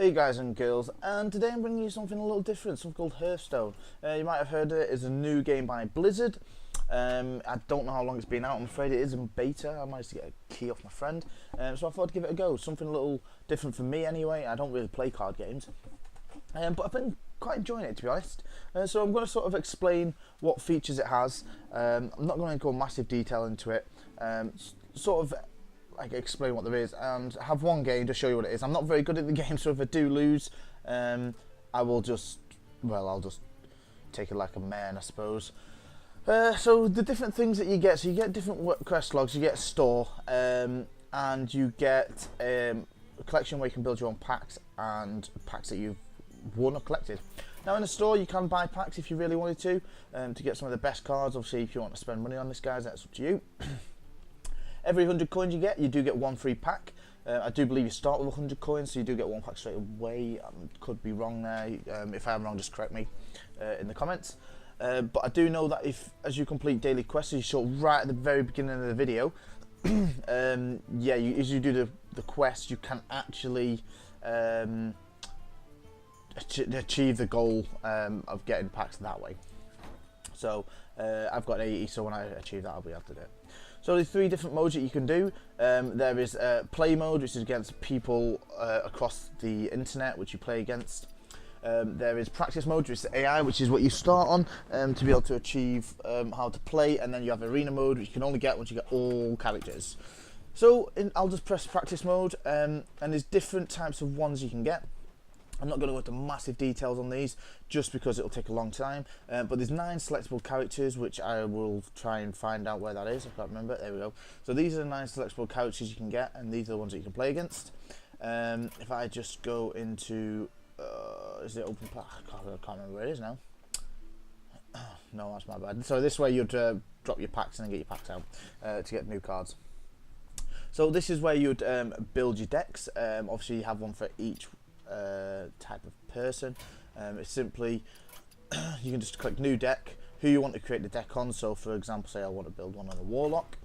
Hey guys and girls, and today I'm bringing you something a little different, something called HearthStone. You might have heard it. It's a new game by Blizzard. I don't know how long it's been out. I'm afraid it is in beta. I managed to get a key off my friend, so I thought I'd give it a go. Something a little different for me anyway. I don't really play card games, but I've been quite enjoying it, to be honest. So I'm going to sort of explain what features it has. I'm not going to go massive detail into it. Sort of like explain what there is and have one game to show you what it is. I'm not very good at the game, so if I do lose, I will just, well, I'll just take it like a man, I suppose. So the different things that you get, so you get different quest logs, you get a store, and you get a collection where you can build your own packs and packs that you've won or collected. Now in the store you can buy packs if you really wanted to get some of the best cards. Obviously if you want to spend money on this, guys, that's up to you. Every 100 coins you do get one free pack. I do believe you start with 100 coins, so you do get one pack straight away. Could be wrong there. If I am wrong, just correct me in the comments. But I do know that as you complete daily quests, as you saw right at the very beginning of the video, yeah, as you do the quest, you can actually achieve the goal of getting packs that way. So I've got 80, so when I achieve that, I'll be able to do it. So there's 3 different modes that you can do. There is play mode, which is against people across the internet, which you play against. There is practice mode, which is AI, which is what you start on to be able to achieve how to play. And then you have arena mode, which you can only get once you get all characters. So I'll just press practice mode, and there's different types of ones you can get. I'm not going to go into massive details on these just because it'll take a long time, but there's 9 selectable characters, which I will try and find out where that is. I can't remember. There we go. So these are the 9 selectable characters you can get, and these are the ones that you can play against. If I just go into is it open? I can't remember where it is now. No, that's my bad. So this way you'd drop your packs and then get your packs out to get new cards. So this is where you'd build your decks. Obviously you have one for each type of person. It's simply you can just click new deck, who you want to create the deck on. So for example, say I want to build one on a warlock,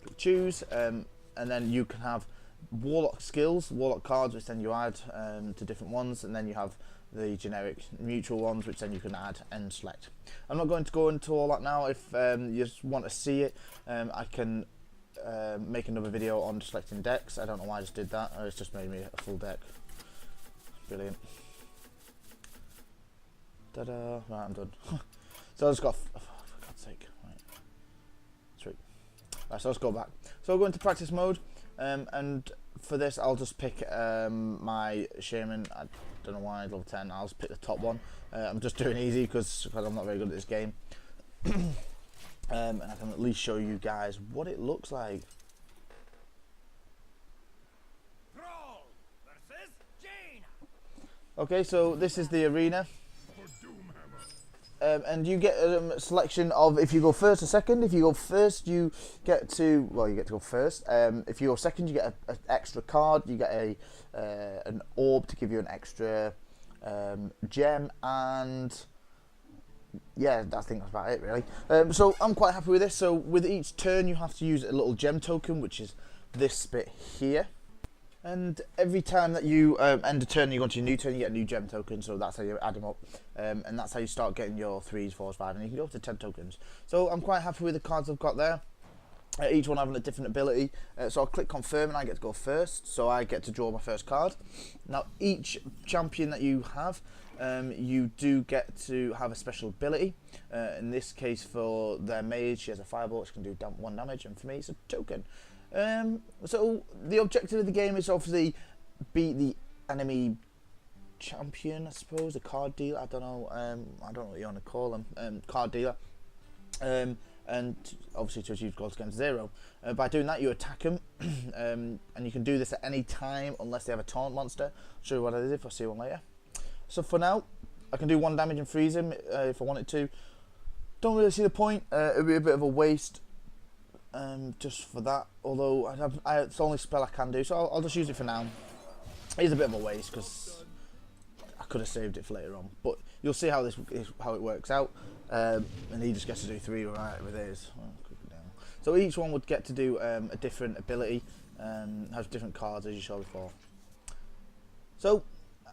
click choose, and then you can have warlock skills, warlock cards, which then you add to different ones, and then you have the generic neutral ones, which then you can add and select. I'm not going to go into all that now. If you just want to see it, I can make another video on selecting decks. I don't know why I just did that. It's just made me a full deck. Brilliant. Ta-da. Right, I'm done. So I just got, oh, for God's sake. Right. Sweet. Right, so let's go back. So I'll go into practice mode, and for this I'll just pick my Shaman. I don't know why, level 10. I'll just pick the top one. I'm just doing easy because I'm not very good at this game. And I can at least show you guys what it looks like. Okay, so this is the arena, and you get a selection of, if you go first or second. If you go first, you get to, well, you get to go first. If you go second, you get an extra card. You get an orb to give you an extra gem, and yeah, I think that's about it really. So I'm quite happy with this. So with each turn, you have to use a little gem token, which is this bit here. And every time that you end a turn, you go into your new turn, you get a new gem token. So that's how you add them up, and that's how you start getting your 3s, 4s, 5, and you can go up to 10 tokens. So I'm quite happy with the cards I've got there. Each one having a different ability. So I'll click confirm, and I get to go first. So I get to draw my first card. Now each champion that you have, you do get to have a special ability. In this case, for their mage, she has a fireball which can do 1 damage, and for me, it's a token. So the objective of the game is obviously beat the enemy champion, I suppose, a card dealer. I don't know what you want to call them, card dealer. And obviously to achieve goals against 0. By doing that, you attack them, and you can do this at any time unless they have a taunt monster. I'll show you what it is if I see one later. So for now, I can do 1 damage and freeze him if I wanted to. Don't really see the point. It would be a bit of a waste. Just for that, although it's the only spell I can do, so I'll just use it for now. It's a bit of a waste because I could have saved it for later on, but you'll see how how it works out. And he just gets to do 3 right with his. So each one would get to do a different ability, has different cards as you saw before. So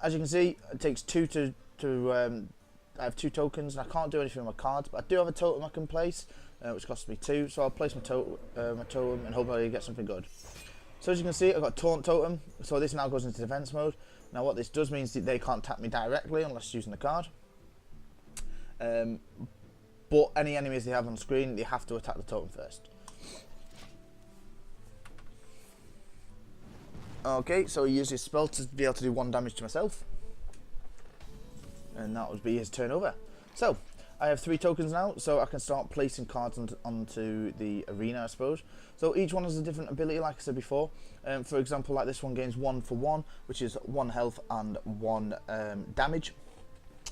as you can see, it takes 2 to I have 2 tokens, and I can't do anything with my cards, but I do have a totem I can place, which costs me 2, so I'll place my totem and hopefully get something good. So as you can see, I've got Taunt Totem, so this now goes into defense mode. Now what this does means that they can't tap me directly unless using the card. But any enemies they have on screen, they have to attack the totem first. Okay, so he uses his spell to be able to do 1 damage to myself. And that would be his turn over. So, I have 3 tokens now, so I can start placing cards onto the arena, I suppose. So each one has a different ability, like I said before. For example, like this one gains 1 for 1, which is 1 health and 1 damage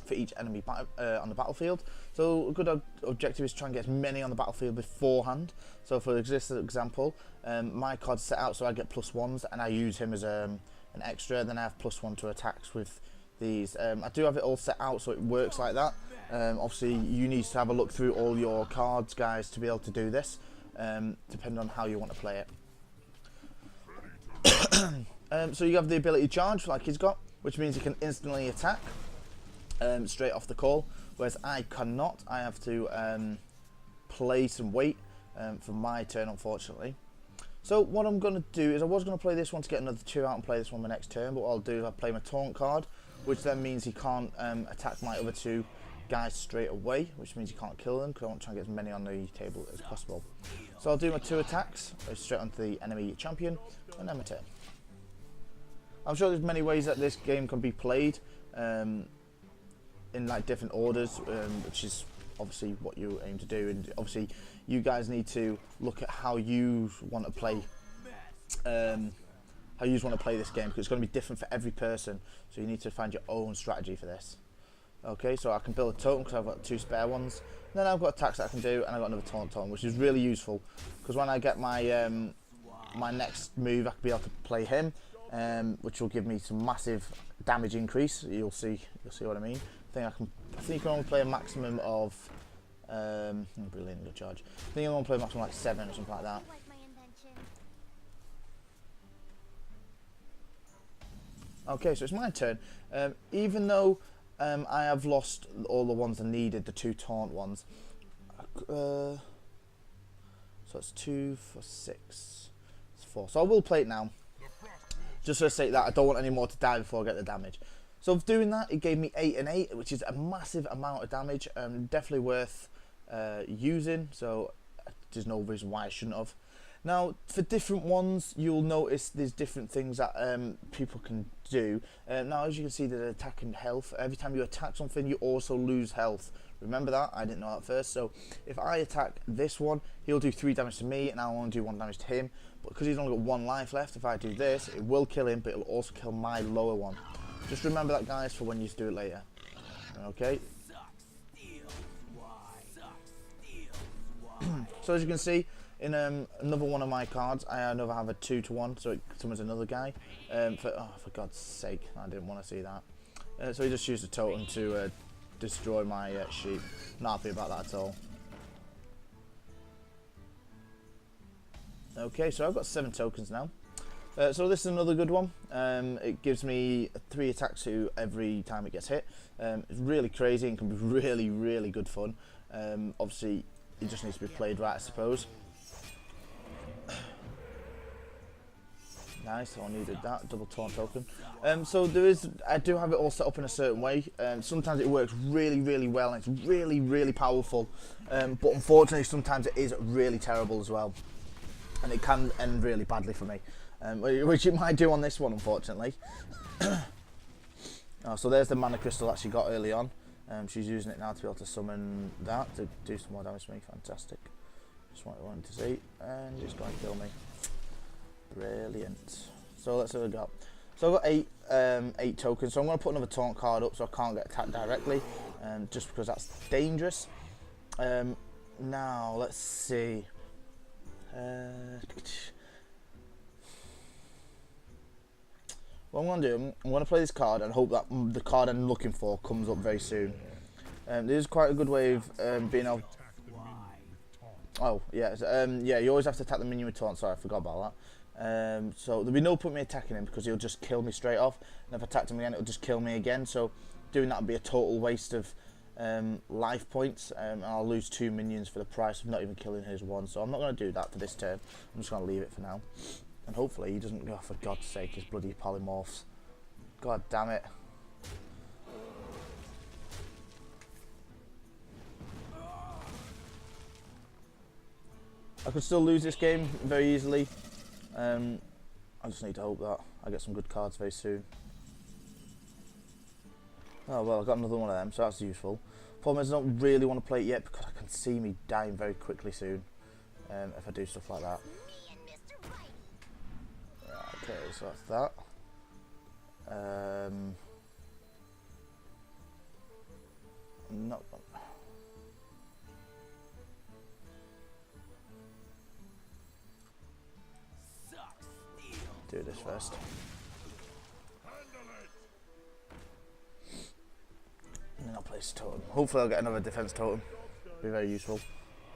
for each enemy on the battlefield. So a good objective is to try and get as many on the battlefield beforehand. So for this example, my card's set out so I get +1s, and I use him as an extra. Then I have +1 to attacks with these. I do have it all set out so it works like that. Obviously you need to have a look through all your cards, guys, to be able to do this, depending on how you want to play it. So you have the ability charge like he's got, which means you can instantly attack straight off the call, whereas I cannot. I have to place and wait for my turn, unfortunately. So what I'm going to do is, I was going to play this one to get another 2 out and play this one my next turn, but what I'll do is I'll play my taunt card, which then means he can't attack my other 2 guys straight away, which means he can't kill them, because I want to try and get as many on the table as possible. So I'll do my 2 attacks straight onto the enemy champion, and then my turn. I'm sure there's many ways that this game can be played, in like different orders, which is obviously what you aim to do, and obviously you guys need to look at how you want to play this game, because it's going to be different for every person, so you need to find your own strategy for this. Okay, so I can build a totem because I've got 2 spare ones, and then I've got attacks that I can do, and I've got another taunt totem, which is really useful, because when I get my my next move, I can be able to play him, which will give me some massive damage increase. You'll see what I mean. I think you can only play a maximum of brilliant, good charge. I think you can only play a maximum like 7 or something like that. Okay, so it's my turn. Even though I have lost all the ones I needed, the 2 taunt ones. So it's 2 for 6. It's 4. So I will play it now. Just for the sake that I don't want any more to die before I get the damage. So doing that, it gave me 8 and 8, which is a massive amount of damage. Definitely worth using. So there's no reason why I shouldn't have. Now, for different ones, you'll notice there's different things that people can do. Now, as you can see, there's attacking health. Every time you attack something, you also lose health. Remember that? I didn't know that first. So if I attack this one, he'll do 3 damage to me, and I'll only do 1 damage to him. But because he's only got 1 life left, if I do this, it will kill him, but it'll also kill my lower one. Just remember that, guys, for when you do it later. Okay. So as you can see, in another one of my cards, I have a 2 to 1, so it summons another guy. For God's sake, I didn't want to see that. So he just used a totem to destroy my sheep. Not happy about that at all. Okay, so I've got 7 tokens now. So this is another good one. It gives me 3 attacks to every time it gets hit. It's really crazy and can be really, really good fun. Obviously, it just needs to be played right, I suppose. Nice, I needed that double taunt token. So I do have it all set up in a certain way. Sometimes it works really, really well, and it's really, really powerful. But unfortunately, sometimes it is really terrible as well, and it can end really badly for me. Which it might do on this one, unfortunately. So there's the mana crystal that she got early on. She's using it now to be able to summon that to do some more damage to me. Fantastic. Just what I wanted to see, and it's going to kill me. Brilliant. So let's see what we got. So I've got 8 tokens. So I'm going to put another taunt card up so I can't get attacked directly, just because that's dangerous. Now let's see. What I'm going to do, I'm going to play this card and hope that the card I'm looking for comes up very soon. This is quite a good way of being able... Oh, yeah, yeah, you always have to attack the minion with taunt, sorry, I forgot about that. So there'll be no point me attacking him because he'll just kill me straight off. And if I attacked him again, it'll just kill me again. So doing that would be a total waste of life points, and I'll lose 2 minions for the price of not even killing his one. So I'm not going to do that for this turn. I'm just going to leave it for now. And hopefully he doesn't go, for God's sake, his bloody polymorphs. God damn it. I could still lose this game very easily. I just need to hope that I get some good cards very soon. Oh well, I got another one of them, so that's useful. Problem is I don't really want to play it yet because I can see me dying very quickly soon if I do stuff like that. Right, okay, so that's that. Not. Do this first. And then I'll place totem. Hopefully I'll get another defense totem. Be very useful.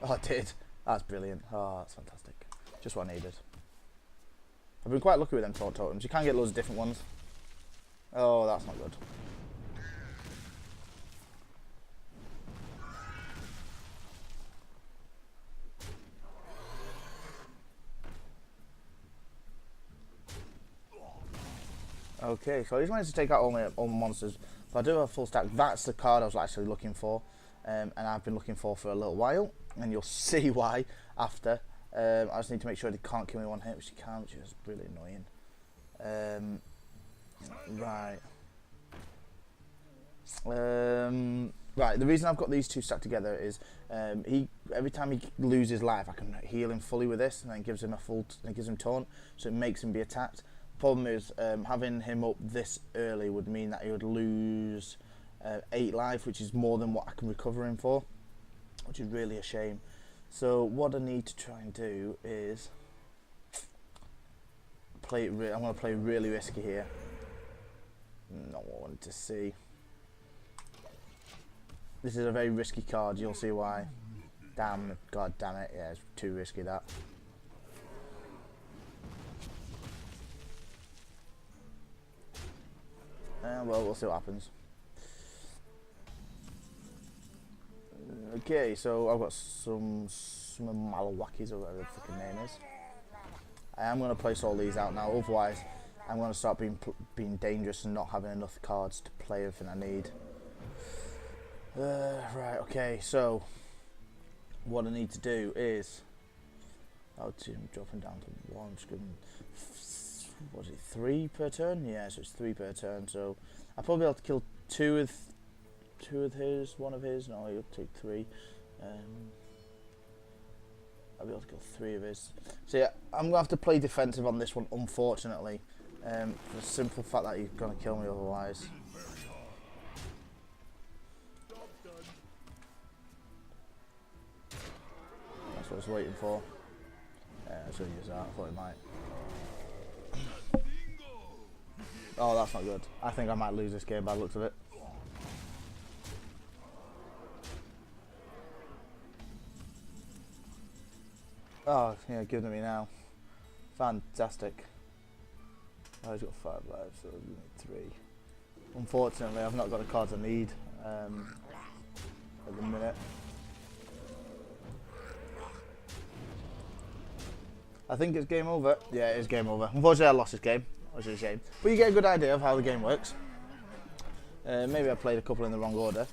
Oh, I did. That's brilliant. Oh, that's fantastic. Just what I needed. I've been quite lucky with them taunt totems. You can get loads of different ones. Oh, that's not good. Okay, so he's managed to take out all my monsters. But I do have a full stack. That's the card I was actually looking for. And I've been looking for a little while. And you'll see why after. I just need to make sure they can't kill me one hit, which he can't, which is really annoying. Right. Right, the reason I've got these two stacked together is every time he loses life, I can heal him fully with this, and then gives him gives him taunt, so it makes him be attacked. Problem is, having him up this early would mean that he would lose 8 life, which is more than what I can recover him for, which is really a shame. So what I need to try and do is play it. I'm going to play really risky here. Not what I wanted to see. This is a very risky card. You'll see why. Damn, God damn it! Yeah, it's too risky that. Well, we'll see what happens. Okay, so I've got some Malawakis or whatever the fucking name is. I am going to place all these out now, otherwise I'm going to start being dangerous and not having enough cards to play everything I need. Right, okay, so what I need to do is I'm dropping down to 1, just giving, what is it, 3 per turn? Yeah, so it's 3 per turn, so I'll probably be able to kill 2 of his, 1 of his. No, he'll take 3. I'll be able to kill 3 of his. So yeah, I'm going to have to play defensive on this one, unfortunately. For the simple fact that he's going to kill me otherwise. That's what I was waiting for. I was going to use that, I thought it might. Oh, that's not good. I think I might lose this game by the looks of it. Oh, yeah, give it to me now. Fantastic. Oh, he's got 5 lives, so you need 3. Unfortunately, I've not got the cards I need at the minute. I think it's game over. Yeah, it is game over. Unfortunately, I lost this game, which is a shame. But you get a good idea of how the game works. Maybe I played a couple in the wrong order.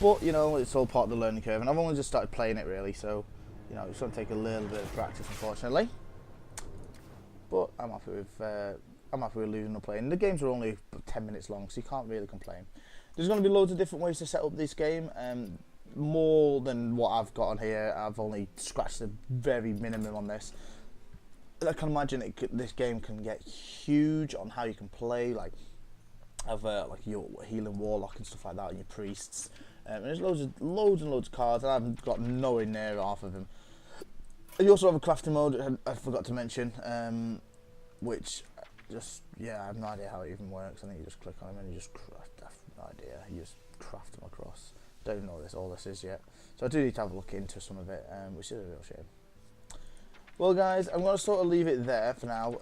But, you know, it's all part of the learning curve. And I've only just started playing it, really, so... You know, it's going to take a little bit of practice, unfortunately. But I'm happy with losing or playing. The games are only 10 minutes long, so you can't really complain. There's going to be loads of different ways to set up this game. More than what I've got on here. I've only scratched the very minimum on this. I can imagine this game can get huge on how you can play, like have like your healing warlock and stuff like that, and your priests. And there's loads and loads of cards, and I've got nowhere near half of them. You also have a crafting mode, I forgot to mention, which just, yeah, I have no idea how it even works. I think you just click on them and you just craft, I have no idea, you just craft them across. Don't even know what all this is yet. So I do need to have a look into some of it, which is a real shame. Well, guys, I'm going to sort of leave it there for now,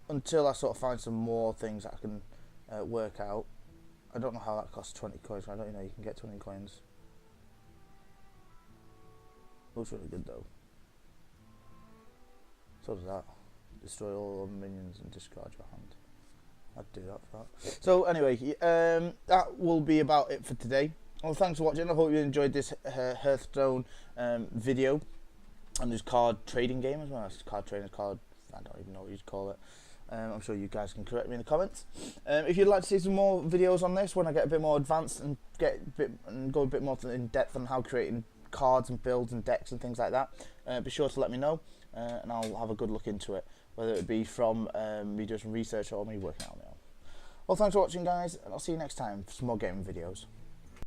until I sort of find some more things that I can work out. I don't know how that costs 20 coins. I don't even know you can get 20 coins. Looks really good though. So does that. Destroy all minions and discard your hand. I'd do that for that. So anyway, that will be about it for today. Well, thanks for watching. I hope you enjoyed this HearthStone video and this card trading game as well. It's card trading, card, I don't even know what you'd call it. I'm sure you guys can correct me in the comments. If you'd like to see some more videos on this, when I get a bit more advanced and go a bit more in depth on how creating cards and builds and decks and things like that, be sure to let me know, and I'll have a good look into it, whether it be from me doing some research or me working out on my own. Well, thanks for watching, guys, and I'll see you next time for some more gaming videos.